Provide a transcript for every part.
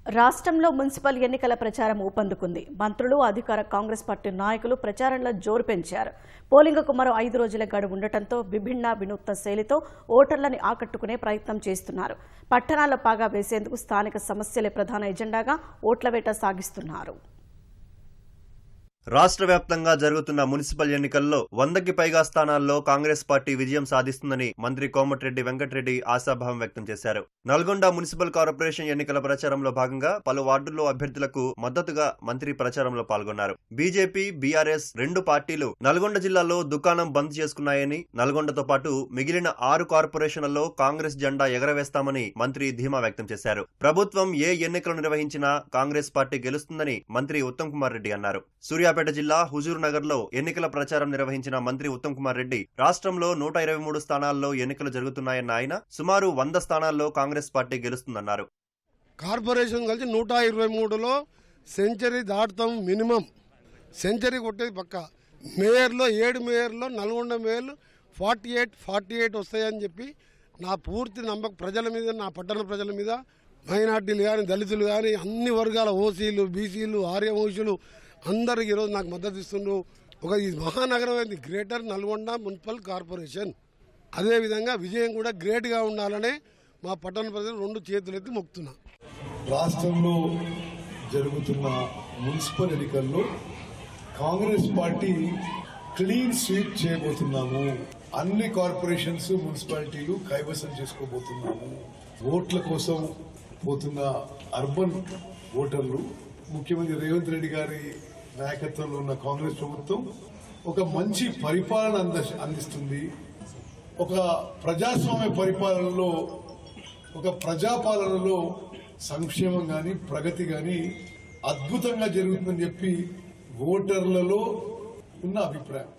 రాష్ట్రంలో మున్సిపల్ ఎన్నికల ప్రచారం ఊపందుకుంది. మంత్రులు, అధికార కాంగ్రెస్ పార్టీ నాయకులు ప్రచారంలో జోరు పెంచారు. పోలింగ్కు మరో 5 రోజుల గడువు ఉండటంతో వినూత్న శైలితో ఓటర్లని ఆకట్టుకునే ప్రయత్నం చేస్తున్నారు. పట్టణాల్లో పాగా వేసేందుకు స్థానిక సమస్యలే ప్రధాన ఎజెండాగా ఓట్ల వేట సాగిస్తున్నారు. రాష్ట్ర వ్యాప్తంగా జరుగుతున్న మున్సిపల్ ఎన్నికల్లో 100కి పైగా స్థానాల్లో కాంగ్రెస్ పార్టీ విజయం సాధిస్తుందని మంత్రి కోమటిరెడ్డి వెంకటరెడ్డి ఆశాభావం వ్యక్తం చేశారు. నల్గొండ మున్సిపల్ కార్పొరేషన్ ఎన్నికల ప్రచారంలో భాగంగా పలు వార్డుల్లో అభ్యర్థులకు మద్దతుగా మంత్రి ప్రచారంలో పాల్గొన్నారు. బీజేపీ, బీఆర్ఎస్ రెండు పార్టీలు నల్గొండ జిల్లాలో దుకాణం బంద్ చేసుకున్నాయని, నల్గొండతో పాటు మిగిలిన 6 కార్పొరేషన్లలో కాంగ్రెస్ జెండా ఎగరవేస్తామని మంత్రి ధీమా వ్యక్తం చేశారు. ప్రభుత్వం ఏ ఎన్నికలు నిర్వహించినా కాంగ్రెస్ పార్టీ గెలుస్తుందని మంత్రి ఉత్తమ్ కుమార్ రెడ్డి అన్నారు. సూర్యాపేట జిల్లా హుజూర్ నగర్ లో ఎన్నికల ప్రచారం నిర్వహించిన మంత్రి ఉత్తమ్ కుమార్ రెడ్డి రాష్ట్రంలో 123 స్థానాల్లో ఎన్నికలు జరుగుతున్నాయన్న ఆయన సుమారు 100 స్థానాల్లో కాంగ్రెస్ పార్టీ గెలుస్తుందన్నారు. కార్పొరేషన్ కలిసి 123లో సెంచరీ దాటుతాం. మినిమం సెంచరీ కొట్టేది పక్క. మేయర్లో 7 మేయర్లో నల్గొండ మేయర్లు 48 వస్తాయని చెప్పి నా పూర్తి నమ్మకం ప్రజల మీద, నా పట్టణ ప్రజల మీద, మైనార్టీలు కానీ, దళితులు కానీ, అన్ని వర్గాల ఓసీలు, బీసీలు, ఆర్యవంశులు అందరికి ఈరోజు నాకు మద్దతు ఇస్తుండ్రు. ఈ మహానగరం అయింది గ్రేటర్ నల్గొండ మున్సిపల్ కార్పొరేషన్. అదేవిధంగా విజయం కూడా గ్రేట్గా ఉండాలనే మా పట్టణ ప్రజలు 2 చేతులెత్తి మొక్కుతున్నా. రాష్ట్రంలో జరుగుతున్న మున్సిపల్ ఎన్నికల్లో కాంగ్రెస్ పార్టీ క్లీన్ స్వీప్ చేయబోతున్నాము. అన్ని కార్పొరేషన్స్, మున్సిపాలిటీలు కైవసం చేసుకోబోతున్నాము. ఓట్ల కోసం పోతున్న అర్బన్ ఓటర్లు ముఖ్యమంత్రి రేవంత్ రెడ్డి గారి నాయకత్వంలో ఉన్న కాంగ్రెస్ ప్రభుత్వం ఒక మంచి పరిపాలన అందిస్తుంది. ఒక ప్రజాస్వామ్య పరిపాలనలో, ఒక ప్రజాపాలనలో సంక్షేమం కానీ, ప్రగతి కానీ అద్భుతంగా జరుగుతుందని చెప్పి ఓటర్లలో ఉన్న అభిప్రాయం.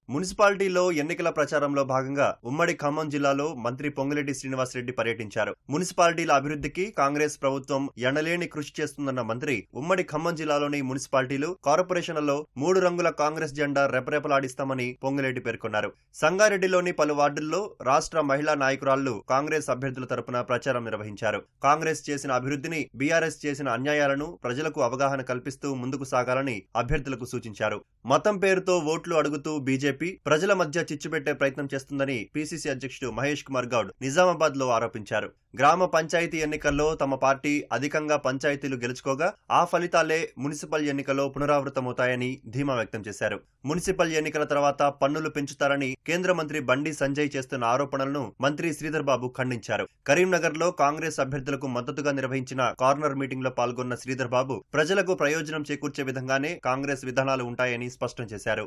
మున్సిపాలిటీలో ఎన్నికల ప్రచారంలో భాగంగా ఉమ్మడి ఖమ్మం జిల్లాలో మంత్రి పొంగులేటి శ్రీనివాసరెడ్డి పర్యటించారు. మున్సిపాలిటీల అభివృద్ధికి కాంగ్రెస్ ప్రభుత్వం ఎనలేని కృషి చేస్తుందన్న మంత్రి ఉమ్మడి ఖమ్మం జిల్లాలోని మున్సిపాలిటీలు, కార్పొరేషన్లలో 3 రంగుల కాంగ్రెస్ జెండా రెపరెపలాడిస్తామని పొంగులేటి పేర్కొన్నారు. సంగారెడ్డిలోని పలు వార్డుల్లో రాష్ట్ర మహిళా నాయకురాళ్లు కాంగ్రెస్ అభ్యర్థుల తరపున ప్రచారం నిర్వహించారు. కాంగ్రెస్ చేసిన అభివృద్ధిని, బీఆర్ఎస్ చేసిన అన్యాయాలను ప్రజలకు అవగాహన కల్పిస్తూ ముందుకు సాగాలని అభ్యర్థులకు సూచించారు. మతం పేరుతో ఓట్లు అడుగుతూ బీజేపీ ప్రజల మధ్య చిచ్చుపెట్టే ప్రయత్నం చేస్తుందని పీసీసీ అధ్యక్షుడు మహేష్ కుమార్ గౌడ్ నిజామాబాద్ లో ఆరోపించారు. గ్రామ పంచాయతీ ఎన్నికల్లో తమ పార్టీ అధికంగా పంచాయతీలు గెలుచుకోగా ఆ ఫలితాలే మున్సిపల్ ఎన్నికల్లో పునరావృతమవుతాయని ధీమా వ్యక్తం చేశారు. మున్సిపల్ ఎన్నికల తర్వాత పన్నులు పెంచుతారని కేంద్ర మంత్రి బండి సంజయ్ చేస్తున్న ఆరోపణలను మంత్రి శ్రీధర్ బాబు ఖండించారు. కరీంనగర్ లో కాంగ్రెస్ అభ్యర్థులకు మద్దతుగా నిర్వహించిన కార్నర్ మీటింగ్ లో పాల్గొన్న శ్రీధర్ బాబు ప్రజలకు ప్రయోజనం చేకూర్చే విధంగానే కాంగ్రెస్ విధానాలు ఉంటాయని స్పష్టం చేశారు.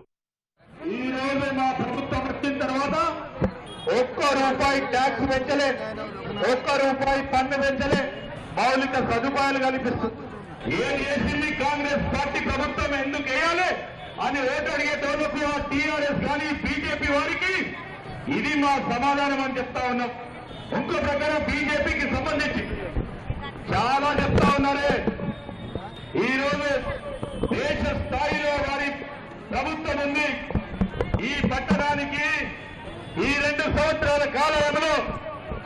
ఈ రోజు మా ప్రభుత్వం వచ్చిన తర్వాత ₹1 ట్యాక్స్ పెంచలే, ₹1 పన్ను పెంచలే, మౌలిక సదుపాయాలు కల్పిస్తుంది. ఏది చేసింది కాంగ్రెస్ పార్టీ ప్రభుత్వం ఎందుకు వేయాలి అని ఓటు అడిగేటోళ్లకు ఆ టీఆర్ఎస్ కానీ, బీజేపీ వారికి ఇది మా సమాధానం అని చెప్తా ఉన్నాం. ఇంకో ప్రకారం బీజేపీకి సంబంధించి చాలా చెప్తా ఉన్నారే. ఈరోజు దేశ స్థాయిలో వారి ప్రభుత్వం ఉంది. ఈ పట్టణానికి ఈ 2 సంవత్సరాల కాలంలో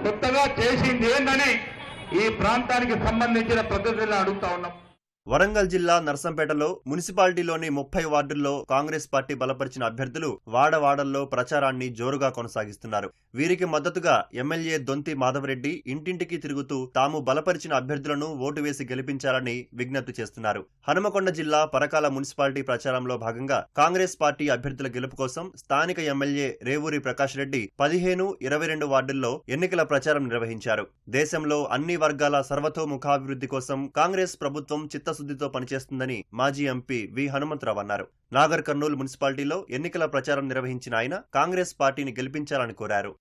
కొత్తగా చేసింది ఏందని ఈ ప్రాంతానికి సంబంధించిన ప్రతినిధులను అడుగుతా ఉన్నాం. వరంగల్ జిల్లా నర్సంపేటలో మున్సిపాలిటీలోని 30 వార్డుల్లో కాంగ్రెస్ పార్టీ బలపరిచిన అభ్యర్థులు వాడవాడల్లో ప్రచారాన్ని జోరుగా కొనసాగిస్తున్నారు. వీరికి మద్దతుగా ఎమ్మెల్యే దొంతి మాధవరెడ్డి ఇంటింటికి తిరుగుతూ తాము బలపరిచిన అభ్యర్థులను ఓటు వేసి గెలిపించాలని విజ్ఞప్తి చేస్తున్నారు. హనుమకొండ జిల్లా పరకాల మున్సిపాలిటీ ప్రచారంలో భాగంగా కాంగ్రెస్ పార్టీ అభ్యర్థుల గెలుపు కోసం స్థానిక ఎమ్మెల్యే రేవూరి ప్రకాష్ రెడ్డి 15, 22 వార్డుల్లో ఎన్నికల ప్రచారం నిర్వహించారు. దేశంలో అన్ని వర్గాల సర్వతోముఖాభివృద్ధి కోసం కాంగ్రెస్ ప్రభుత్వం చిత్తశుద్ధితో పనిచేస్తుందని మాజీ ఎంపీ వి హనుమంతరావు అన్నారు. నాగర్ కర్నూలు మున్సిపాలిటీలో ఎన్నికల ప్రచారం నిర్వహించిన ఆయన కాంగ్రెస్ పార్టీని గెలిపించాలని కోరారు.